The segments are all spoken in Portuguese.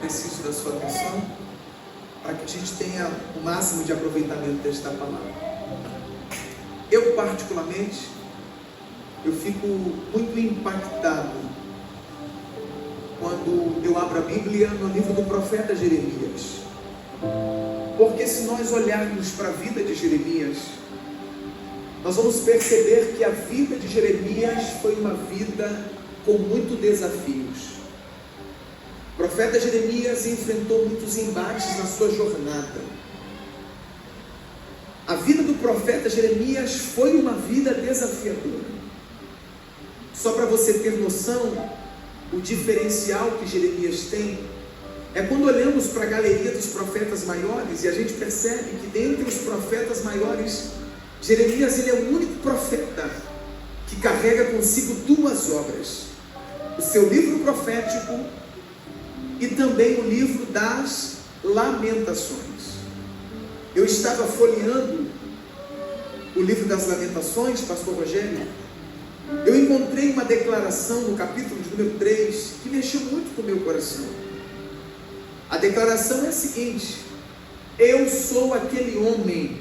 preciso da sua atenção para que a gente tenha o máximo de aproveitamento desta palavra. Eu, particularmente, eu fico muito impactado quando eu abro a Bíblia no livro do profeta Jeremias. Porque se nós olharmos para a vida de Jeremias, nós vamos perceber que a vida de Jeremias foi uma vida com muitos desafios. O profeta Jeremias enfrentou muitos embates na sua jornada. A vida do profeta Jeremias foi uma vida desafiadora. Só para você ter noção, o diferencial que Jeremias tem é quando olhamos para a galeria dos profetas maiores e a gente percebe que dentre os profetas maiores, Jeremias ele é o único profeta que carrega consigo duas obras: o seu livro profético e também o livro das Lamentações. Eu estava folheando o livro das Lamentações, pastor Rogério. Eu encontrei uma declaração no capítulo de número 3 que mexeu muito com o meu coração. A declaração é a seguinte: eu sou aquele homem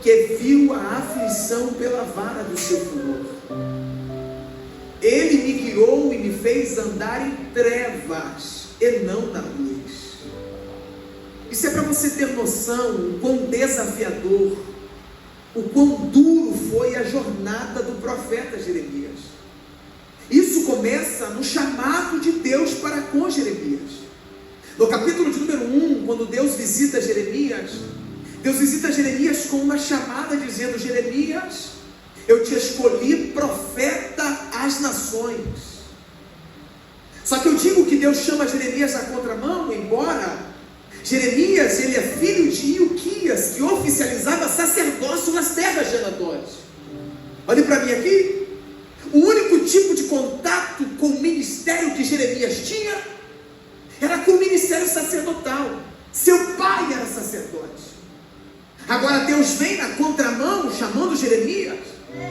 que viu a aflição pela vara do seu furor. Ele me guiou e me fez andar em trevas e não na luz. Isso é para você ter noção o quão desafiador, o quão duro foi a jornada do profeta Jeremias. Isso começa no chamado de Deus para com Jeremias. No capítulo de número 1, quando Deus visita Jeremias, Deus visita Jeremias com uma chamada dizendo: Jeremias, eu te escolhi profeta às nações. Só que eu digo que Deus chama Jeremias à contramão, embora Jeremias ele é filho de Ilquias, que oficializava sacerdócio nas terras de Anatólia. Olhe para mim aqui. O único tipo de contato com o ministério que Jeremias tinha era com o ministério sacerdotal. Seu pai era sacerdote. Agora Deus vem na contramão, chamando Jeremias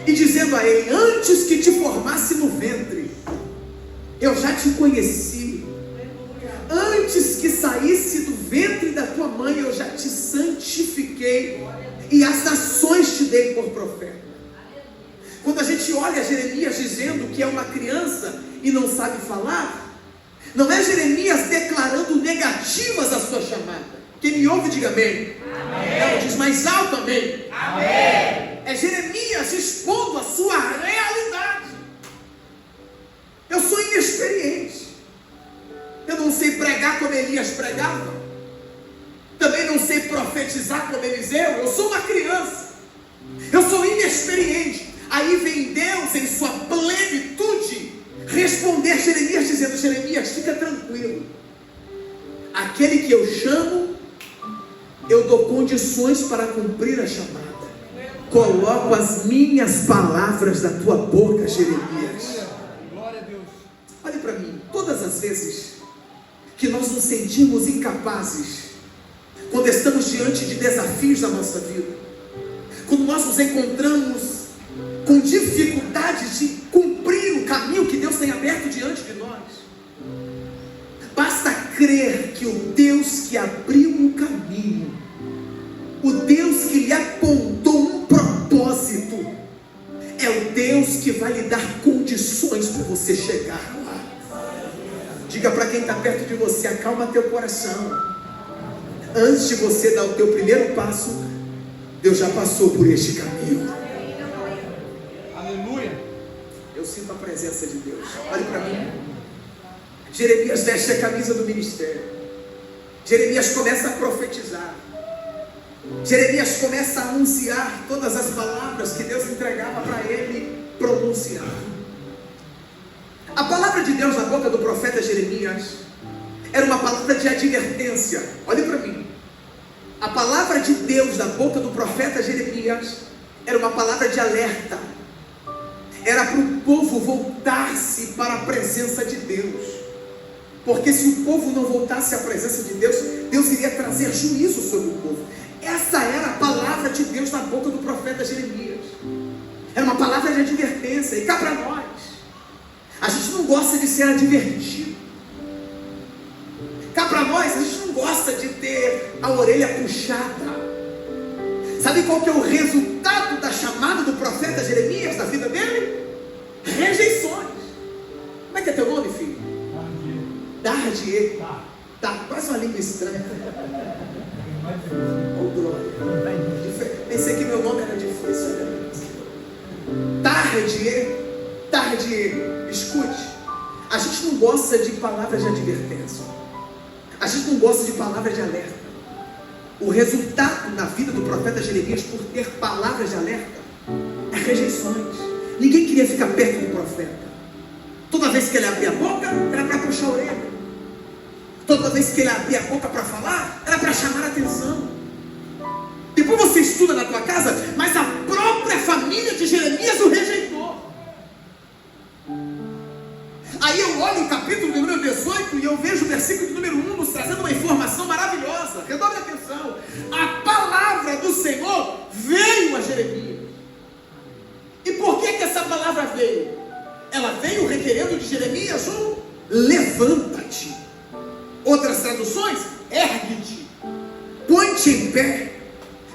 e dizendo a ele: antes que te formasse no ventre, eu já te conheci. Antes que saísse do ventre da tua mãe, eu já te santifiquei, e as nações te dei por profeta. Quando a gente olha Jeremias dizendo que é uma criança e não sabe falar, não é Jeremias declarando negativas à sua chamada. Quem me ouve, diga amém. Amém. Não, diz mais alto amém. Amém. É Jeremias expondo a sua realidade. Eu sou inexperiente. Eu não sei pregar como Elias pregava. Também não sei profetizar como Eliseu. Eu sou uma criança. Eu sou inexperiente. Aí vem Deus em sua plenitude responder Jeremias dizendo: Jeremias, fica tranquilo. Aquele que eu chamo, eu dou condições para cumprir a chamada. Coloco as minhas palavras na tua boca, Jeremias. Glória a Deus. Olhe para mim. Todas as vezes que nós nos sentimos incapazes, quando estamos diante de desafios da nossa vida, quando nós nos encontramos com dificuldade de cumprir o caminho que Deus tem aberto diante de nós, basta crer que o Deus que abriu um caminho, o Deus que lhe apontou um propósito, é o Deus que vai lhe dar condições para você chegar lá. Diga para quem está perto de você: acalma teu coração. Antes de você dar o teu primeiro passo, Deus já passou por este caminho. Aleluia. Eu sinto a presença de Deus. Olhe para mim. Jeremias veste a camisa do ministério. Jeremias começa a profetizar. Jeremias começa a anunciar todas as palavras que Deus entregava para ele pronunciar. A palavra de Deus na boca do profeta Jeremias era uma palavra de advertência. Olhe para mim. A palavra de Deus na boca do profeta Jeremias era uma palavra de alerta. Era para o povo voltar-se para a presença de Deus. Porque se o povo não voltasse à presença de Deus, Deus iria trazer juízo sobre o povo. Essa era a palavra de Deus na boca do profeta Jeremias. Era uma palavra de advertência. E cá para nós, a gente não gosta de ser advertido. Cá para nós, a gente não gosta de ter a orelha puxada. Sabe qual que é o resultado da chamada do profeta Jeremias na vida dele? Rejeições. Como é que é teu nome, filho? Dardier. Tá, quase uma língua estranha. Oh, glória. Pensei que meu nome era difícil. Dardier. Escute. A gente não gosta de palavras de advertência. A gente não gosta de palavras de alerta. O resultado na vida do profeta Jeremias, por ter palavras de alerta, é rejeições. Ninguém queria ficar perto do profeta. Toda vez que ele abria a boca, era para puxar a orelha. Toda vez que ele abria a boca para falar, era para chamar a atenção. Depois você estuda na tua casa, mas a própria família de Jeremias o rejeitou. Aí eu olho o capítulo de número 18 e eu vejo o versículo de número 1 nos trazendo uma informação maravilhosa. Redobre a atenção. A palavra do Senhor veio a Jeremias. E por que essa palavra veio? Ela veio requerendo de Jeremias um levanta-te. Outras traduções, ergue-te, põe-te em pé,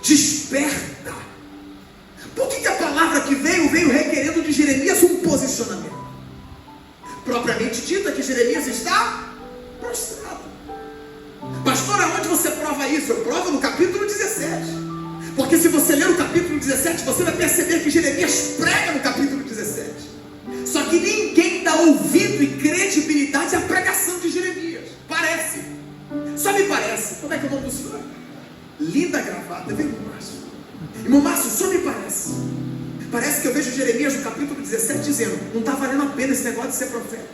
desperta. Por que a palavra que veio requerendo de Jeremias um posicionamento? Propriamente dita que Jeremias está prostrado. Pastor, aonde você prova isso? Eu provo no capítulo 17. Porque se você ler o capítulo 17, você vai perceber que Jeremias prega no capítulo 17. Só que ninguém dá ouvido e credibilidade à pregação de Jeremias. Parece. Só me parece. Como é que é o nome do senhor? Linda gravata. Vem, irmão Márcio. Irmão Márcio, só me parece. Parece que eu vejo Jeremias no capítulo 17 dizendo: não está valendo a pena esse negócio de ser profeta.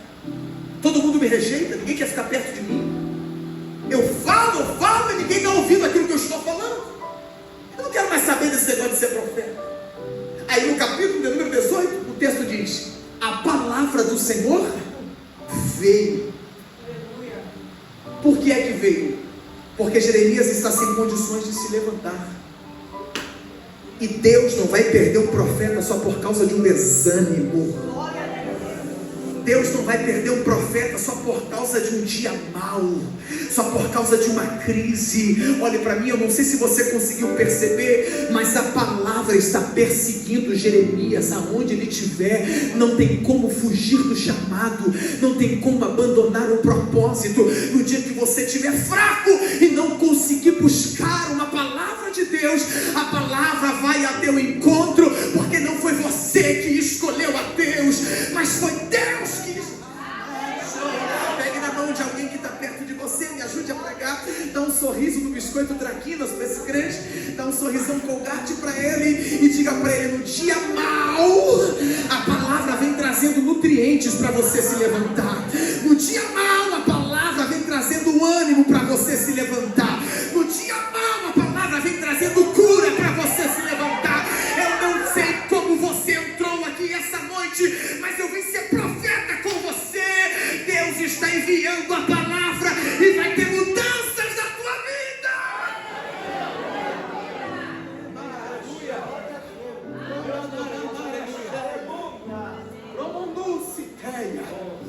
Todo mundo me rejeita, ninguém quer ficar perto de mim. Eu falo e ninguém está ouvindo aquilo que eu estou falando. Eu não quero mais saber desse negócio de ser profeta. Aí no capítulo de número 18, o texto diz: a palavra do Senhor veio. Por que é que veio? Porque Jeremias está sem condições de se levantar. E Deus não vai perder o profeta só por causa de um desânimo. Deus não vai perder um profeta só por causa de um dia mau, só por causa de uma crise. Olhe para mim, eu não sei se você conseguiu perceber, mas a palavra está perseguindo Jeremias aonde ele estiver. Não tem como fugir do chamado, não tem como abandonar o propósito. No dia que você estiver fraco e não conseguir buscar uma palavra de Deus, a palavra vai a teu encontro, porque não foi você que escolheu a Deus, mas foi Deus que escolheu. Pegue na mão de alguém que está perto de você, me ajude a pregar. Dá um sorriso no biscoito traquinas para esse crente, dá um sorrisão Colgate para ele e diga para ele: no dia mau, a palavra vem trazendo nutrientes para você se levantar. No dia mau, a palavra vem trazendo ânimo para você se levantar. No dia mau, a palavra vem trazendo cura para você se levantar. Eu não sei como você entrou aqui essa noite, mas eu vim ser profeta com você. Deus está enviando a palavra e vai ter mudanças na tua vida.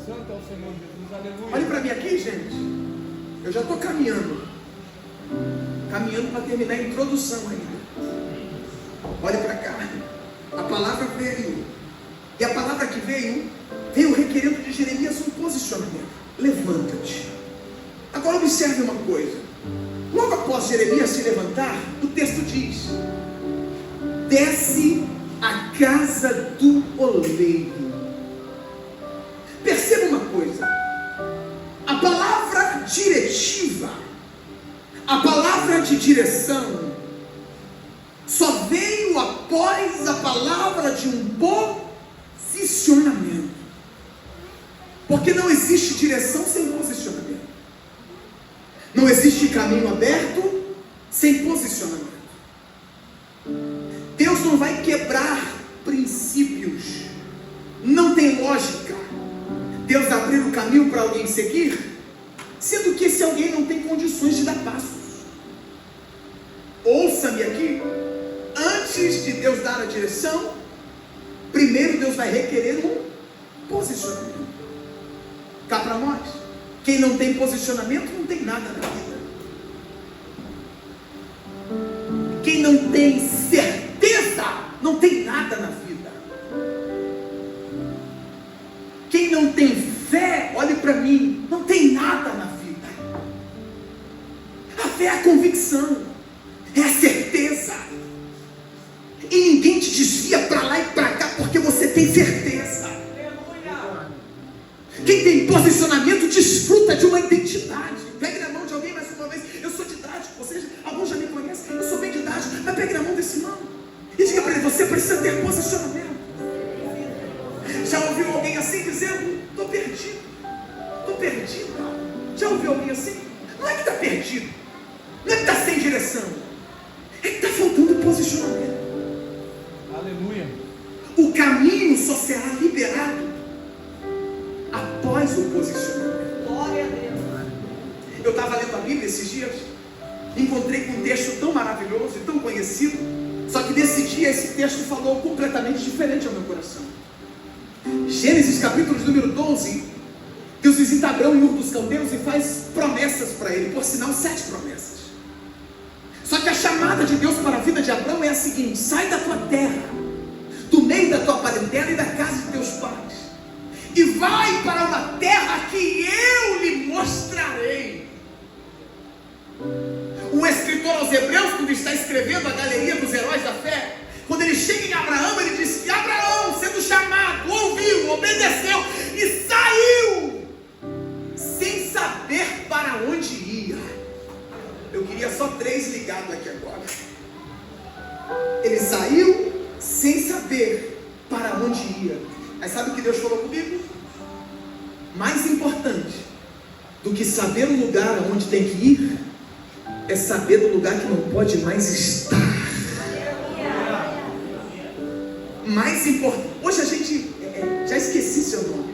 Santo é o Senhor Jesus, aleluia. Olhe para mim aqui, gente. Eu já estou caminhando para terminar a introdução ainda. Olhe para cá. A palavra veio. E a palavra que veio requerendo de Jeremias um posicionamento. Levanta-te. Agora observe uma coisa. Logo após Jeremias se levantar, o texto diz: desce à casa do oleiro. Perceba uma coisa. A palavra diretiva, a palavra de direção, só veio após a palavra de um posicionamento. Porque não existe direção sem posicionamento. Não existe caminho aberto sem posicionamento. Deus não vai quebrar princípios. Não tem lógica Deus abrir o caminho para alguém seguir, sendo que esse alguém não tem condições de dar passos. Ouça-me aqui. Antes de Deus dar a direção, primeiro Deus vai requerer um posicionamento. Cá para nós, Quem não tem posicionamento não tem nada na vida. Quem não tem certeza não tem nada na vida. Quem não tem fé, olhe para mim, não tem nada na vida. A fé é a convicção, é a certeza. E ninguém te desvia para lá e para cá porque você tem certeza. Quem tem posicionamento desfruta de uma identidade. Pegue na mão de alguém mais uma vez. Eu sou didático, vocês, alguns já me conhecem. Eu sou bem didático, mas pegue na mão desse irmão e diga para ele: você precisa ter posicionamento. Já ouviu alguém assim dizendo: estou perdido, estou perdido? Já ouviu alguém assim? Não é que está perdido, não é que está sem direção, é que está faltando posicionamento. Aleluia. O caminho só será liberado após o posicionamento. Glória a Deus. Eu estava lendo a Bíblia esses dias, encontrei com um texto tão maravilhoso e tão conhecido, só que nesse dia esse texto falou completamente diferente ao meu coração. Gênesis capítulo número 12, Deus visita Abrão em Ur dos Caldeus e faz promessas para ele, por sinal 7 promessas. Só que a chamada de Deus para a vida de Abrão é a seguinte: sai da tua terra, do meio da tua parentela e da casa de teus pais, e vai para uma terra que eu lhe mostrarei. O escritor aos Hebreus, quando está escrevendo a galeria dos heróis da fé, quando ele chega em Abraão, ele diz que Abraão, sendo chamado, ouviu, obedeceu e saiu, sem saber para onde ia. Eu queria só 3 ligados aqui agora. Ele saiu sem saber para onde ia. Mas sabe o que Deus falou comigo? Mais importante do que saber o lugar aonde tem que ir, é saber do lugar que não pode mais estar. Mais importante. Hoje a gente, já esqueci seu nome.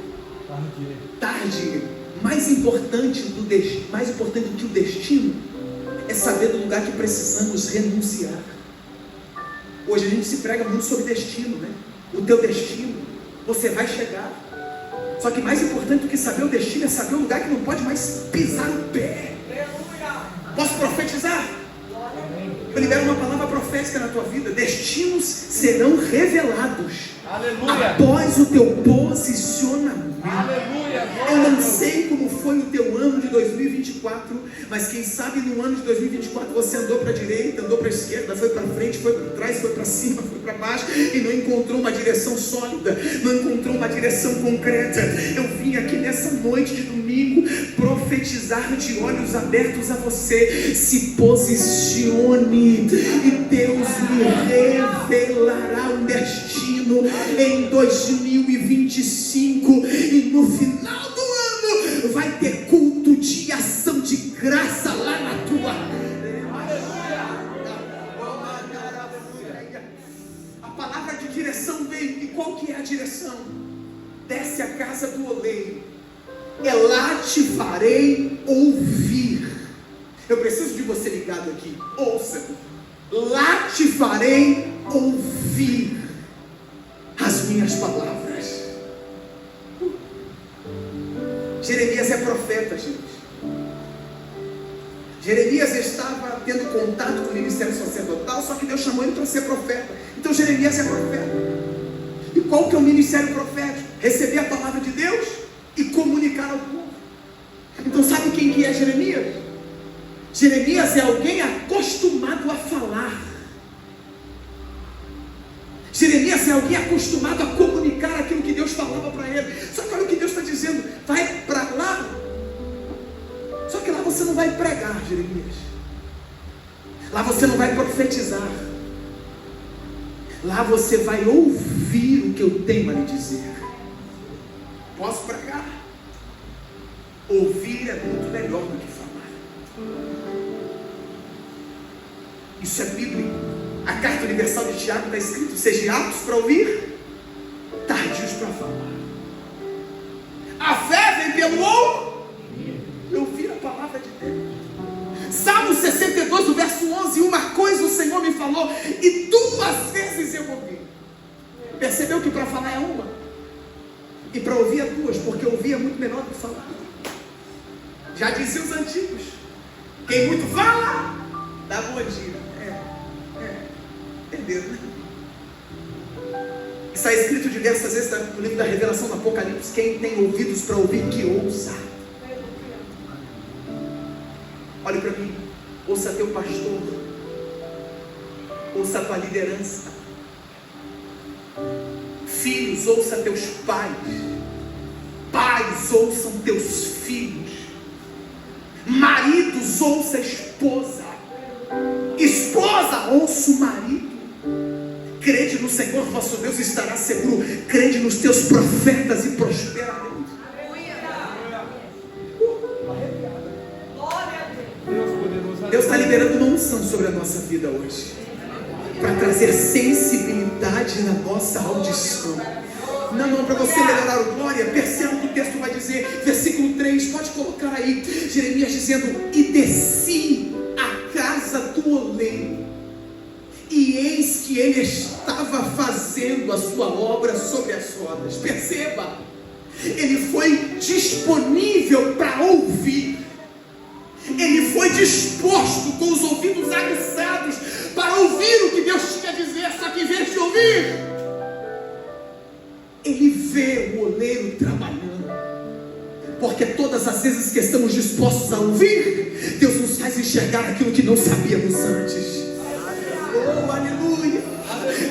Tarde. Mais importante do que o destino é saber do lugar que precisamos renunciar. Hoje a gente se prega muito sobre destino, né? O teu destino, você vai chegar. Só que mais importante do que saber o destino é saber o lugar que não pode mais pisar o pé. Posso profetizar? Eu libero uma palavra profética na tua vida. Destinos serão revelados. Aleluia. Após o teu posicionamento. Aleluia. Eu não sei como foi o teu ano de 2024, mas quem sabe no ano de 2024 você andou para a direita, andou para a esquerda, foi para frente, foi para trás, foi para cima, foi para baixo e não encontrou uma direção sólida, não encontrou uma direção concreta. Eu vim aqui nessa noite de domingo profetizar de olhos abertos a você. Se posicione e Deus lhe revelará um destino em 2025, e no final do ano vai ter culto de ação de graça lá na tua terra. A palavra de direção veio, e qual que é a direção? Desce a casa do oleiro, é lá te farei ouvir. Eu preciso de você ligado aqui, ouça. Lá te farei ouvir as minhas palavras. Jeremias é profeta, gente. Jeremias estava tendo contato com o ministério sacerdotal, só que Deus chamou ele para ser profeta. Então Jeremias é profeta. E qual que é o ministério profético? Receber a palavra de Deus e comunicar ao povo. Então sabe quem que é Jeremias? Jeremias é alguém acostumado a falar. Jeremias é alguém acostumado a comunicar aquilo que Deus falava para ele. Só que olha o que Deus está dizendo: vai para lá. Só que lá você não vai pregar, Jeremias. Lá você não vai profetizar. Lá você vai ouvir o que eu tenho a lhe dizer. Posso pregar? Ouvir é muito melhor do que falar. Isso é bíblico. A carta universal de Tiago está escrito: sejam aptos para ouvir, tardios para falar. A fé vem pelo ouvir a palavra de Deus. Salmo 62, o verso 11: uma coisa o Senhor me falou e 2 vezes eu ouvi. Percebeu que para falar é uma, e para ouvir é 2, porque ouvir é muito melhor do que falar. Já diziam os antigos: quem muito fala, dá bom dia. Entenderam, né? Está escrito diversas vezes no livro da Revelação, no Apocalipse: quem tem ouvidos para ouvir, que ouça. Olhe para mim, ouça teu pastor, ouça a tua liderança. Filhos, ouça teus pais. Pais, ouçam teus filhos. Maridos, ouça a esposa. Esposa, ouça o marido. Crede no Senhor vosso Deus e estará seguro. Crede nos teus profetas e prosperaremos. Deus está liberando uma unção sobre a nossa vida hoje, para trazer sensibilidade na nossa audição. Não, para você melhorar o glória, perceba o que o texto vai dizer, versículo 3, pode colocar aí, Jeremias dizendo: e desci à casa do oleiro, e eis que ele estava fazendo a sua obra sobre as rodas. Perceba, ele foi disponível para ouvir, ele foi disposto, com os ouvidos aguçados, para ouvir o que Deus tinha a dizer. Só que em vez de ouvir, ele vê o oleiro trabalhando. Porque todas as vezes que estamos dispostos a ouvir, Deus nos faz enxergar aquilo que não sabíamos antes. Oh, aleluia!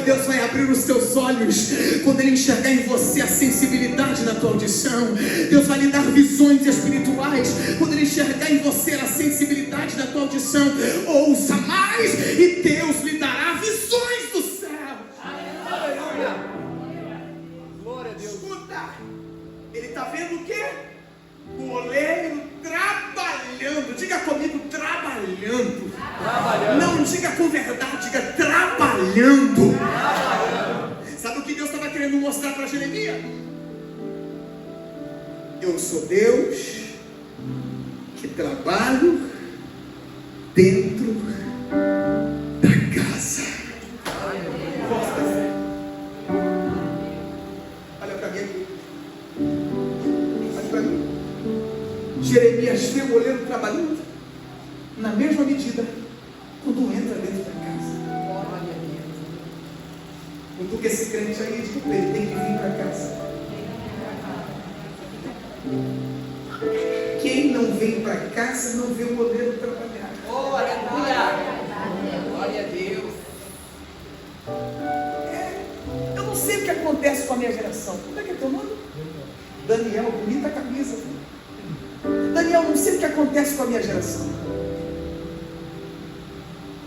Deus vai abrir os teus olhos quando Ele enxergar em você a sensibilidade na tua audição. Deus vai lhe dar visões espirituais quando Ele enxergar em você a sensibilidade da tua audição. Ouça mais e Deus lhe dará visões do céu. Aleluia! Glória a Deus. Escuta, Ele está vendo o quê? O oleiro trabalhando. Diga comigo: trabalhando. Não diga com verdade, diga trabalhando. Sabe o que Deus estava querendo mostrar para Jeremias? Eu sou Deus que trabalho dentro da casa. Olha para mim aqui. Olha para mim. Jeremias vê o oleiro trabalhando na mesma medida quando entra dentro da casa. Porque esse crente aí, desculpa, ele tem que vir para casa. Quem não vem para casa não vê o oleiro trabalhar. Glória a Deus. Eu não sei o que acontece com a minha geração. Como é que é teu nome? Daniel, bonita camisa. Daniel, não sei o que acontece com a minha geração.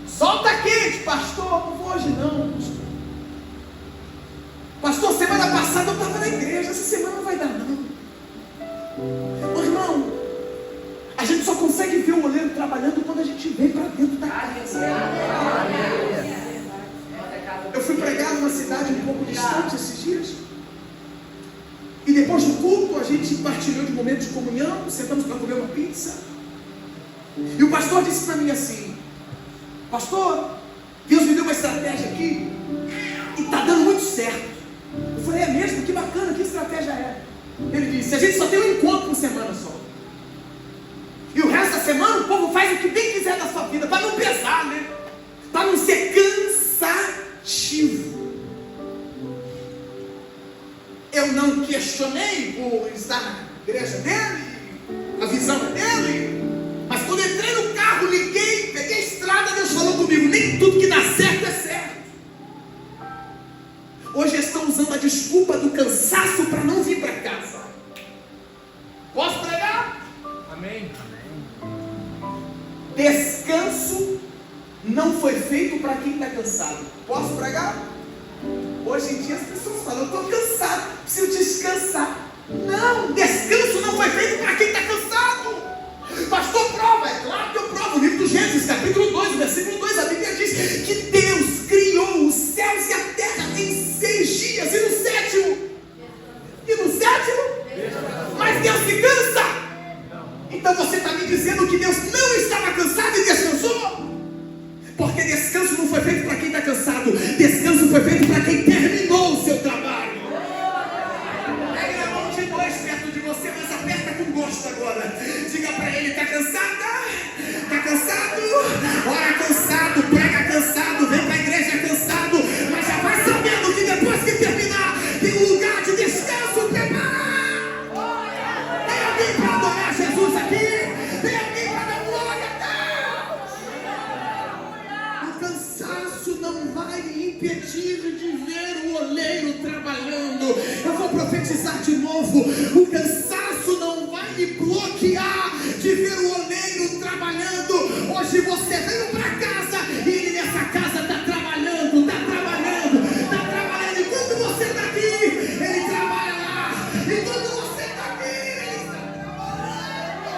Solta quente, pastor. Não vou hoje não. Pastor, semana passada eu estava na igreja. Essa semana não vai dar não. Ô, irmão, a gente só consegue ver o oleiro trabalhando quando a gente vem para dentro da casa. Eu fui pregar numa cidade um pouco distante esses dias. E depois do culto a gente partilhou de momentos de comunhão. Sentamos para comer uma pizza. E o pastor disse para mim assim: pastor, Deus me deu uma estratégia aqui e está dando muito certo. Eu falei: é mesmo? Que bacana, que estratégia é? Ele disse: a gente só tem um encontro por semana só. E o resto da semana o povo faz o que bem quiser da sua vida, para não pesar, né? Para não ser cansativo. Eu não questionei por estar na igreja dele, a visão dele. Mas quando eu entrei no carro, liguei, peguei a estrada, Deus falou comigo: nem tudo que dá certo é certo. Hoje estão usando a desculpa do cansaço para não vir para casa. Posso pregar? Amém. Descanso não foi feito para quem está cansado. Posso pregar? Hoje em dia as pessoas falam: eu estou cansado, preciso descansar. Não, descanso não foi feito para quem está cansado. Pastor, prova, é claro que eu provo. O livro do Gênesis, capítulo 2, versículo 2, a Bíblia diz que Deus criou os céus e a terra em 6 dias, e no sétimo? Mas Deus se cansa? Então você está me dizendo que Deus não estava cansado e descansou? Porque descanso não foi feito para quem está cansado, descanso foi feito para quem terminou o seu trabalho. Pega a mão de dois perto de você, mas aperta com gosto agora. Diga para ele: trabalhando. Hoje você veio para casa e ele nessa casa está trabalhando, está trabalhando, está trabalhando. Enquanto você está aqui, ele trabalha lá. Enquanto você está aqui, ele está trabalhando.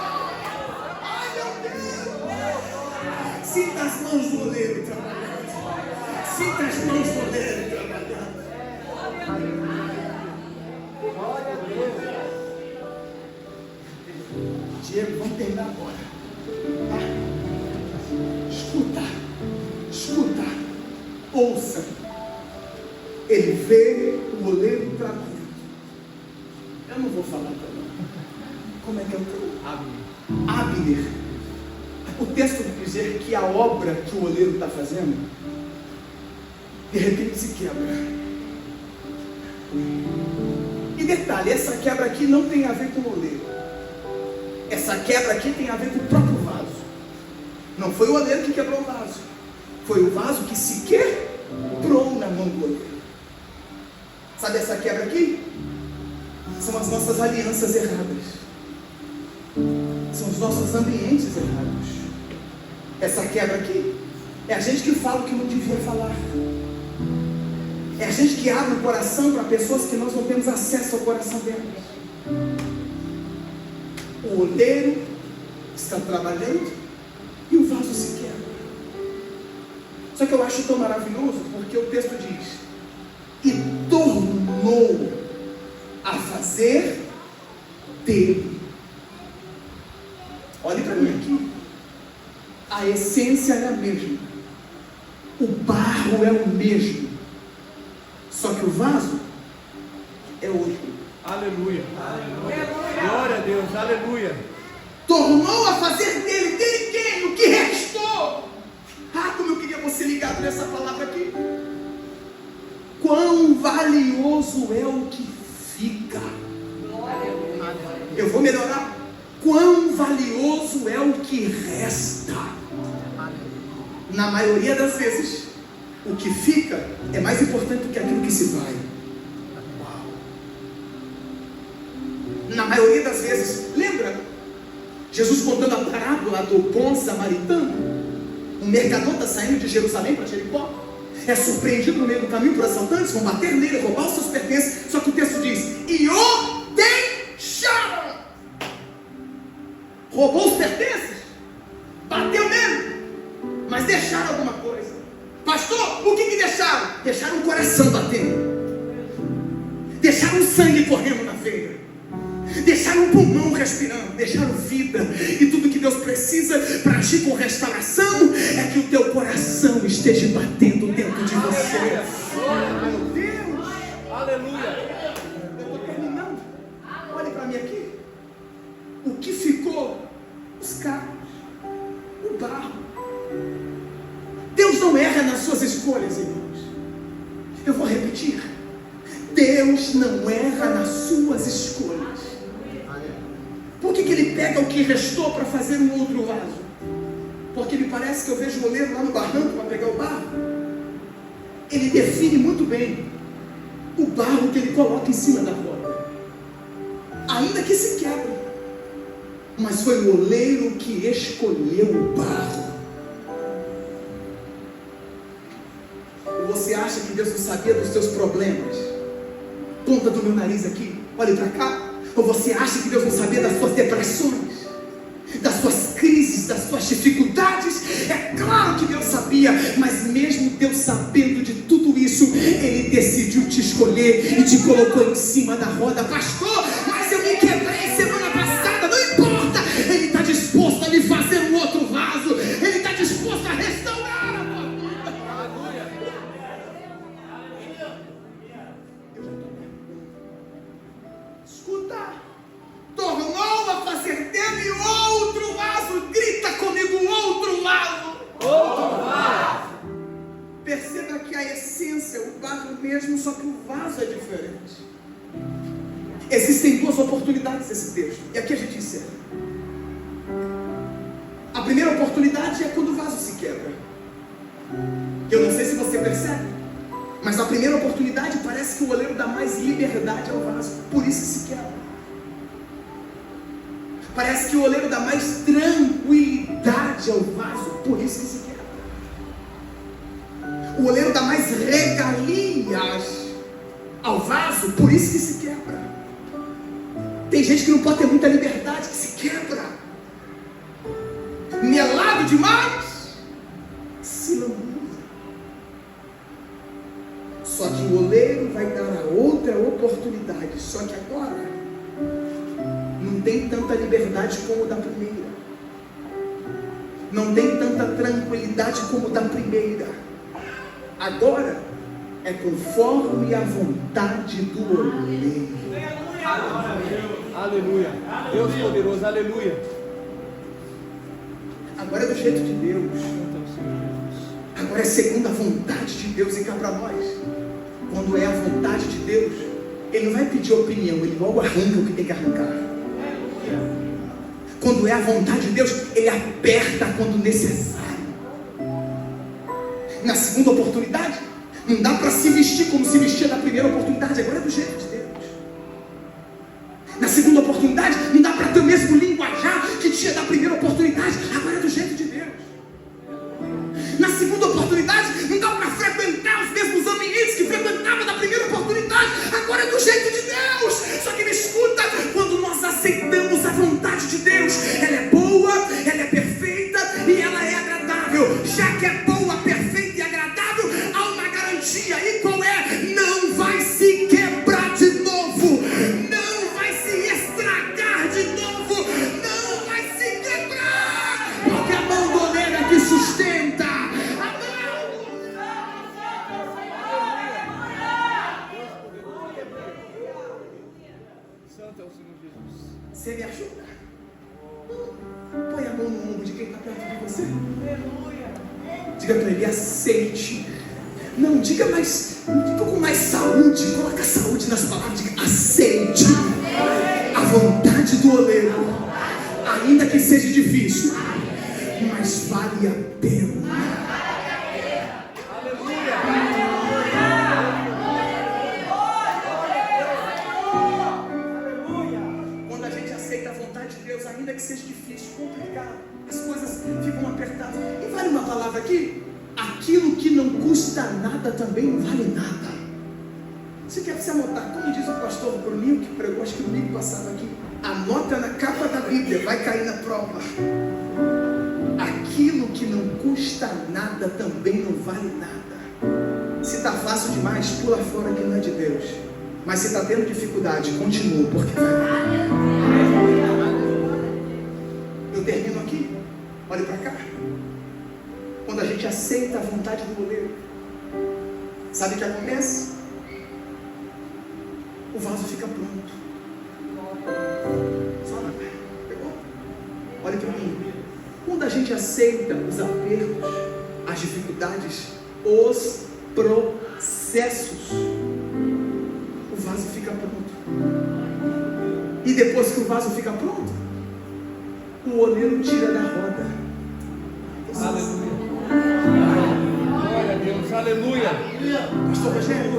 Ai, meu Deus. Sinta as mãos do oleiro trabalhando. Sinta as mãos do oleiro trabalhando. Glória a Deus. Diego, vamos terminar agora. Tá? Escuta, ouça. Ele vê o oleiro trabalhando. Eu não vou falar também. Como é que é o teu? Abner. O texto vai dizer que a obra que o oleiro está fazendo, de repente se quebra. E detalhe, essa quebra aqui não tem a ver com o oleiro. Essa quebra aqui tem a ver com o próprio vaso. Não foi o oleiro que quebrou o vaso. Foi o vaso que se quebrou na mão do oleiro. Sabe essa quebra aqui? São as nossas alianças erradas. São os nossos ambientes errados. Essa quebra aqui é a gente que fala o que não devia falar. É a gente que abre o coração para pessoas que nós não temos acesso ao coração delas. O oleiro está trabalhando e o vaso se quebra. Só que eu acho tão maravilhoso porque o texto diz: e tornou a fazer dele. Olhe para mim aqui. A essência é a mesma. O barro é o mesmo. Só que o vaso é outro. Aleluia. Aleluia. Glória a Deus. Aleluia. Tornou a fazer dele quem? O que restou? Ah, como eu queria você ligado nessa palavra aqui. Quão valioso é o que fica. Eu vou melhorar. Quão valioso é o que resta. Na maioria das vezes, o que fica é mais importante do que aquilo que se vai. Uau. Na maioria das vezes, lembra Jesus contando a parábola do bom samaritano? Um mercador está saindo de Jerusalém para Jericó, é surpreendido no meio do caminho por assaltantes, vão bater nele, roubar os seus pertences. Só que o texto diz: e o deixaram. Roubou os pertences, bateu nele, mas deixaram alguma coisa. Pastor, o que deixaram? Deixaram o coração batendo, deixaram o sangue correndo na veia, deixaram o pulmão respirando, deixaram vida. E tudo que Deus precisa para agir com restauração é que o teu coração esteja batendo dentro de você. Meu Deus, aleluia. Eu estou terminando. Olhe para mim aqui. O que ficou? Os carros, o barro. Deus não erra nas suas escolhas, irmãos. Eu vou repetir. Deus não erra nas suas escolhas. Por que Ele pega o que restou para fazer um outro vaso? Porque me parece que eu vejo o oleiro lá no barranco para pegar o barro. Ele define muito bem o barro que Ele coloca em cima da roda, ainda que se quebre. Mas foi o oleiro que escolheu o barro. Ou você acha que Deus não sabia dos seus problemas? Ponta do meu nariz aqui, olhe para cá. Ou você acha que Deus não sabia das suas depressões, das suas crises, das suas dificuldades? É claro que Deus sabia, mas mesmo Deus sabendo de tudo isso, Ele decidiu te escolher e te colocou em cima da roda. Pastor, mas eu me quebrei semana passada. Não importa, Ele está disposto a lhe fazer um outro vaso. Ele está disposto a restaurar a tua vida. Escuta, tornou a fazer dele outro vaso. Grita comigo, outro vaso. Outro vaso. Perceba que a essência, o barro mesmo, só que o vaso é diferente. Existem duas oportunidades nesse texto, e aqui a gente encerra. A primeira oportunidade é quando o vaso se quebra. Eu não sei se você percebe, mas na primeira oportunidade parece que o oleiro dá mais liberdade ao vaso, por isso se quebra. Parece que o oleiro dá mais tranquilidade ao vaso, por isso que se quebra. Tem gente que não pode ter muita liberdade, que se quebra. Melado demais, se lambuza. Só que o oleiro vai dar a outra oportunidade. Só que agora não tem tanta liberdade como da primeira. Não tem tanta tranquilidade como da primeira. Agora é conforme a vontade do oleiro. Aleluia. Deus poderoso, aleluia. Agora é do jeito de Deus. Agora é segundo a vontade de Deus. E cá para nós, quando é a vontade de Deus, Ele não vai pedir opinião, Ele logo arranca o que tem que arrancar. Quando é a vontade de Deus, Ele aperta quando necessário. Na segunda oportunidade, não dá para se vestir como se vestia na primeira oportunidade. Agora é do jeito de Deus. Na segunda oportunidade, não dá para ter o mesmo linguajar que tinha na primeira oportunidade. Agora é do jeito de Deus. Na segunda oportunidade, não dá para frequentar os mesmos ambientes que frequentava na primeira oportunidade. Agora é do jeito de Deus. Só que me escuta, quando nós aceitamos a vontade de Deus, ela é boa, ela é perfeita e ela é agradável. Já que é boa, perfeita e agradável, há uma garantia. E qual é? Não vai se quebrar de novo. Não vai se estragar de novo. Não vai se quebrar. Porque a mão do oleiro é que sustenta. Santo é o Senhor Jesus. Você me ajuda? Põe a mão no ombro de quem está perto de você. Diga para ele, aceite. Não, diga com mais saúde. Coloca saúde nas palavras. Diga, aceite a vontade do oleiro. Ainda que seja difícil, mas vale a pena. Quando a gente aceita a vontade de Deus, ainda que seja difícil, complicado, as coisas ficam apertadas. E vale uma palavra aqui? Aquilo que não custa nada também não vale nada. Você quer se anotar? Como diz o pastor Bruninho, que pregou, acho que o domingo passado aqui, anota na capa da Bíblia, vai cair na prova. Aquilo que não custa nada também não vale nada. Se está fácil demais, pula fora que não é de Deus. Mas se está tendo dificuldade, continua, porque vai. Eu termino aqui. Olhe para cá. Quando a gente aceita a vontade do oleiro, sabe o que acontece? O vaso fica pronto. Só na terra. Pegou? Olha para mim. Quando a gente aceita os apertos, as dificuldades, os processos, o vaso fica pronto. E depois que o vaso fica pronto, o oleiro tira da roda. Aleluia. Glória a Deus, aleluia. Pastor Rogério,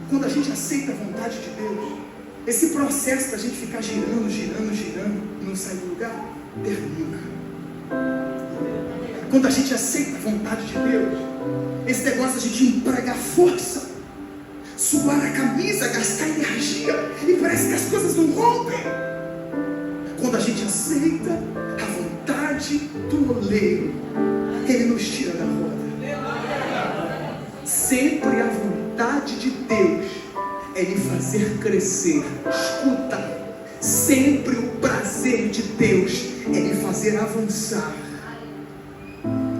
quando a gente aceita a vontade de Deus, esse processo da gente ficar girando e não sair do lugar, termina. Quando a gente aceita a vontade de Deus, esse negócio da gente empregar força, suar a camisa, gastar energia, e parece que as coisas não rompem. Quando a gente aceita a vontade do oleiro, Ele nos tira da roda. Sempre a vontade de Deus é lhe fazer crescer. Escuta, sempre o prazer de Deus é lhe fazer avançar.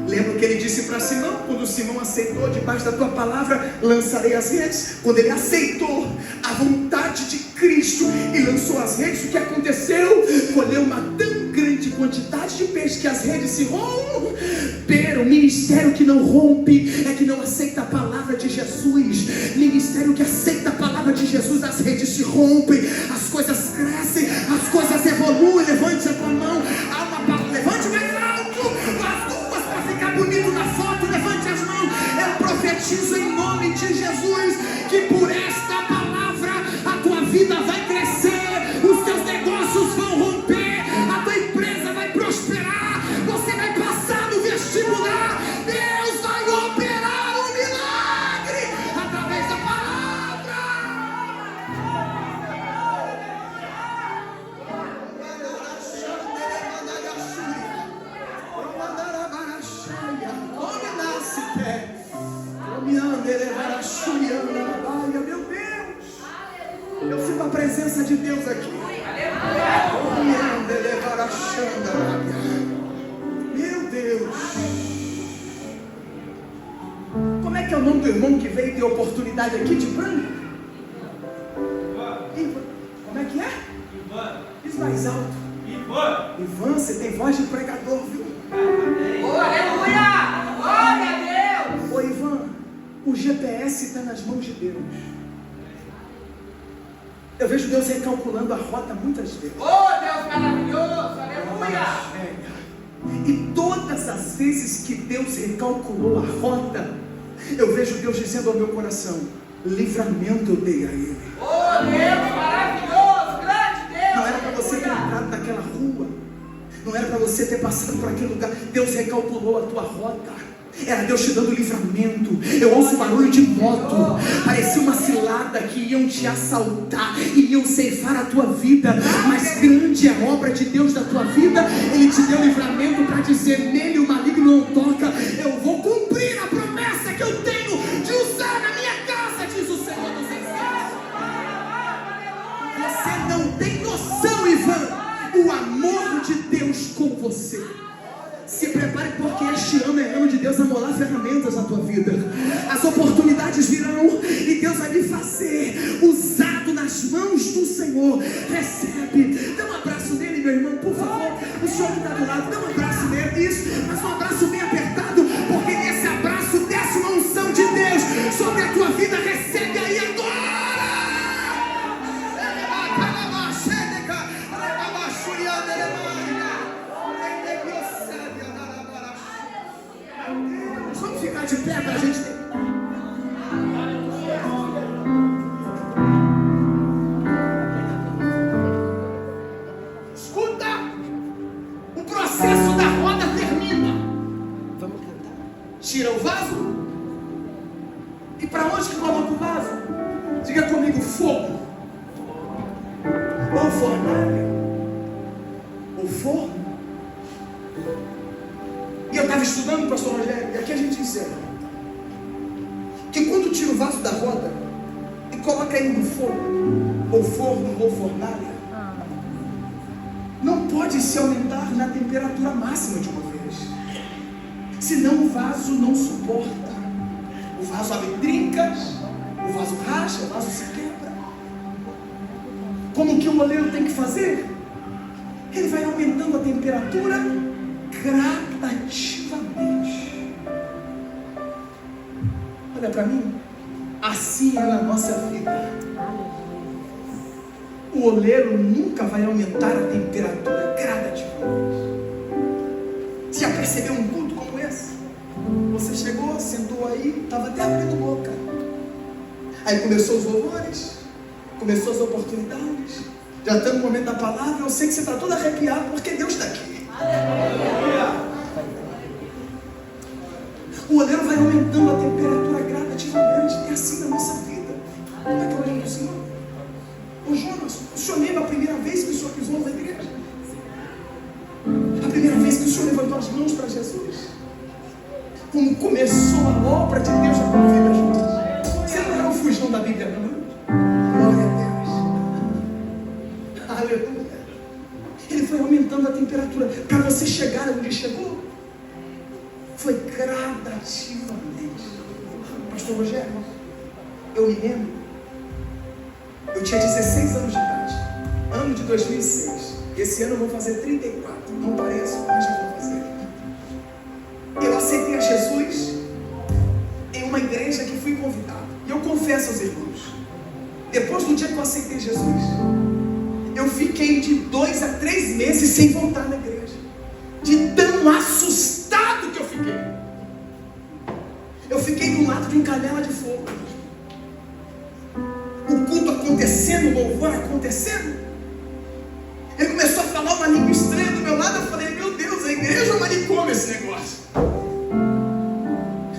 Lembra o que ele disse para Simão? Quando Simão aceitou, debaixo da tua palavra lançarei as redes. Quando ele aceitou a vontade de Cristo e lançou as redes, o que aconteceu? Colheu uma tão grande quantidade de peixe que as redes se romperam. Ministério que não rompe é que não aceita a palavra de Jesus. Ministério que aceita a palavra de Jesus, as redes se rompem, as coisas crescem, as coisas evoluem. Levante a tua mão, há uma palavra, levante mais alto, as duas para ficar bonito na foto, levante as mãos. Eu profetizo em nome de Jesus que por esta palavra a tua vida vai crescer, os teus negócios vão romper, a tua empresa vai prosperar, você vai passar no vestibular, Deus vai operar um milagre através da palavra. se quer. Meu Deus, eu sinto a presença de Deus aqui. Meu Deus. Como é que é o nome do irmão que veio ter oportunidade aqui de branco? Ivan. Como é que é? Ivan. Diz mais alto. Ivan. Ivan, você tem voz de pregador, viu? Oh, aleluia! Glória a Deus! Ô Ivan, o GPS está nas mãos de Deus. Eu vejo Deus recalculando a rota muitas vezes. Oh, Deus maravilhoso! Aleluia! E todas as vezes que Deus recalculou a rota, eu vejo Deus dizendo ao meu coração: livramento eu dei a ele. Oh, Deus maravilhoso! Grande Deus! Não era para você ter entrado naquela rua, não era para você ter passado por aquele lugar. Deus recalculou a tua rota. Era Deus te dando livramento. Eu ouço barulho de moto. Parecia uma cilada que iam te assaltar, iam ceifar a tua vida. Mas grande é a obra de Deus da tua vida. Ele te deu livramento para dizer: nele o maligno não toca. Eu vou cumprir a promessa que eu tenho de usar na minha casa, diz o Senhor dos Exércitos. Você não tem noção, Ivan, o amor de Deus com você. Se prepare, porque este ano é ano de Deus amolar ferramentas na tua vida. As oportunidades virão e Deus vai lhe fazer usado nas mãos do Senhor. Recebe. Dá um abraço nele, meu irmão, por favor. O senhor que está do lado, dá um abraço nele. Isso, mas um abraço bem apertado, porque nesse abraço desce uma unção de Deus sobre a tua vida. Recebe aí agora. Vamos ficar de pé para a gente ter. Escuta, o processo da roda termina. Vamos cantar. Tira o vaso. E para onde que coloca o vaso? Diga comigo: fogo. Ou fornalha. Ou forno. E eu estava estudando, pastor Rogério, e aqui a gente encerra que quando tira o vaso da roda e coloca ele no fogo, ou forno, ou fornalha, não pode se aumentar na temperatura máxima de uma vez, senão o vaso não suporta. O vaso abre trincas, o vaso racha, o vaso se quebra. Como que o oleiro tem que fazer? Ele vai aumentando a temperatura gradativamente. Olha para mim, assim é na nossa vida. O oleiro nunca vai aumentar a temperatura gradativamente. Você já percebeu um culto como esse? Você chegou, sentou aí, estava até abrindo boca. Aí começou os louvores, começou as oportunidades. Já está no momento da palavra. Eu sei que você está todo arrepiado porque Deus está aqui. O oleiro vai aumentando a temperatura gradativamente. É assim na nossa vida. Como é que eu olho para o Senhor? Ô Jonas, o senhor lembra a primeira vez que o senhor pisou na igreja? A primeira vez que o senhor levantou as mãos para Jesus? Como começou a obra de Deus na tua vida, Jonas? Você não era o fujão da Bíblia, não? Glória a Deus. Aleluia. Ele foi aumentando a temperatura para você chegar onde chegou. Foi gradativamente. Pastor Rogério, eu me lembro, eu tinha 16 anos de idade, ano de 2006. Esse ano eu vou fazer 34. Não parece, mas já vou fazer. Eu aceitei a Jesus em uma igreja que fui convidado. E eu confesso aos irmãos, depois do dia que eu aceitei Jesus, eu fiquei de 2 a 3 meses sem voltar na igreja, de tão assustado que eu fiquei. Eu fiquei do lado de um canela de fogo. O culto acontecendo, o louvor acontecendo. Ele começou a falar uma língua estranha do meu lado. Eu falei: meu Deus, a igreja é um manicômio esse negócio.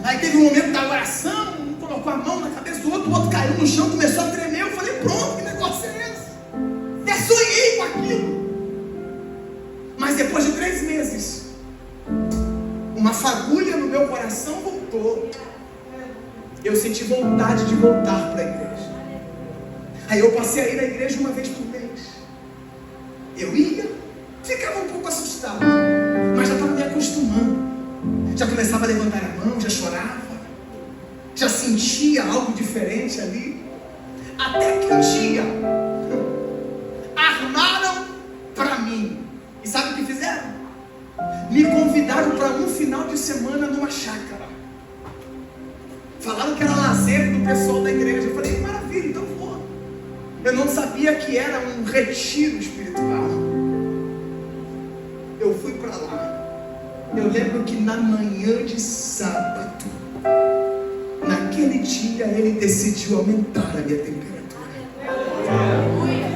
Aí teve um momento da oração, um colocou a mão na cabeça do outro, o outro caiu no chão, começou a tremer. Eu falei: pronto, que negócio é esse? Até sonhei com aquilo. Mas depois de 3 meses, uma fagulha no meu coração voltou. aumentou. Eu senti vontade de voltar para a igreja. Aí eu passei a ir à igreja uma vez por mês. Eu ia, ficava um pouco assustado, mas já estava me acostumando. Já começava a levantar a mão, já chorava, já sentia algo diferente ali. Até que um dia armaram para mim. E sabe o que fizeram? Me convidaram para um final de semana numa chácara. Falaram que era lazer do pessoal da igreja. Eu falei, maravilha, então vou. Eu não sabia que era um retiro espiritual. Eu fui para lá. Eu lembro que na manhã de sábado, naquele dia, ele decidiu aumentar a minha temperatura.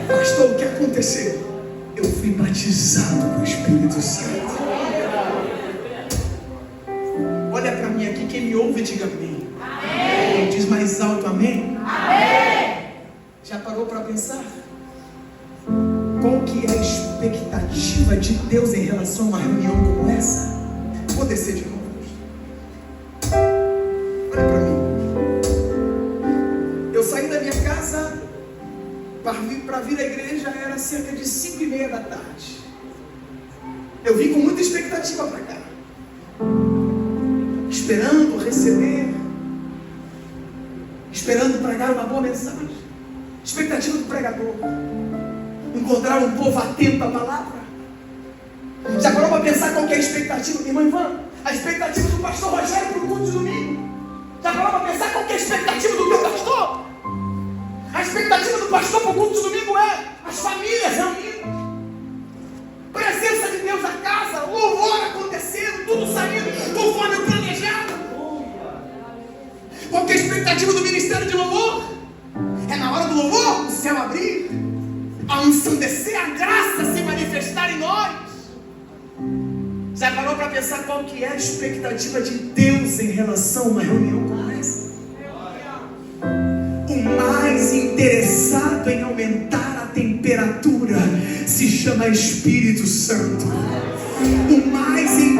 Pastor, o que aconteceu? Eu fui batizado com o Espírito Santo. Olha para mim aqui, quem me ouve, diga amém. Amém. Diz mais alto, amém. Amém. Já parou para pensar? Qual que é a expectativa de Deus em relação a uma reunião como essa? Vou descer de novo. Olha para mim. Eu saí da minha casa para vir à igreja, era cerca de 5:30 da tarde. Eu vim com muita expectativa para cá, esperando receber, esperando pregar uma boa mensagem, expectativa do pregador, encontrar um povo atento à palavra. Já parou para pensar qual que é a expectativa, irmã Ivan? A expectativa do pastor Rogério para o culto de domingo. Já parou para pensar qual que é a expectativa do teu pastor? A expectativa do pastor para o culto de domingo é as famílias reunidas, presença de Deus na casa, louvor acontecendo, tudo saindo conforme o planejado. Qual que é a expectativa do ministério de louvor? É na hora do louvor, o céu abrir, a unção descer, a graça se manifestar em nós. Já parou para pensar qual que é a expectativa de Deus em relação a uma reunião como essa? O mais interessado em aumentar a temperatura se chama Espírito Santo. O mais interessado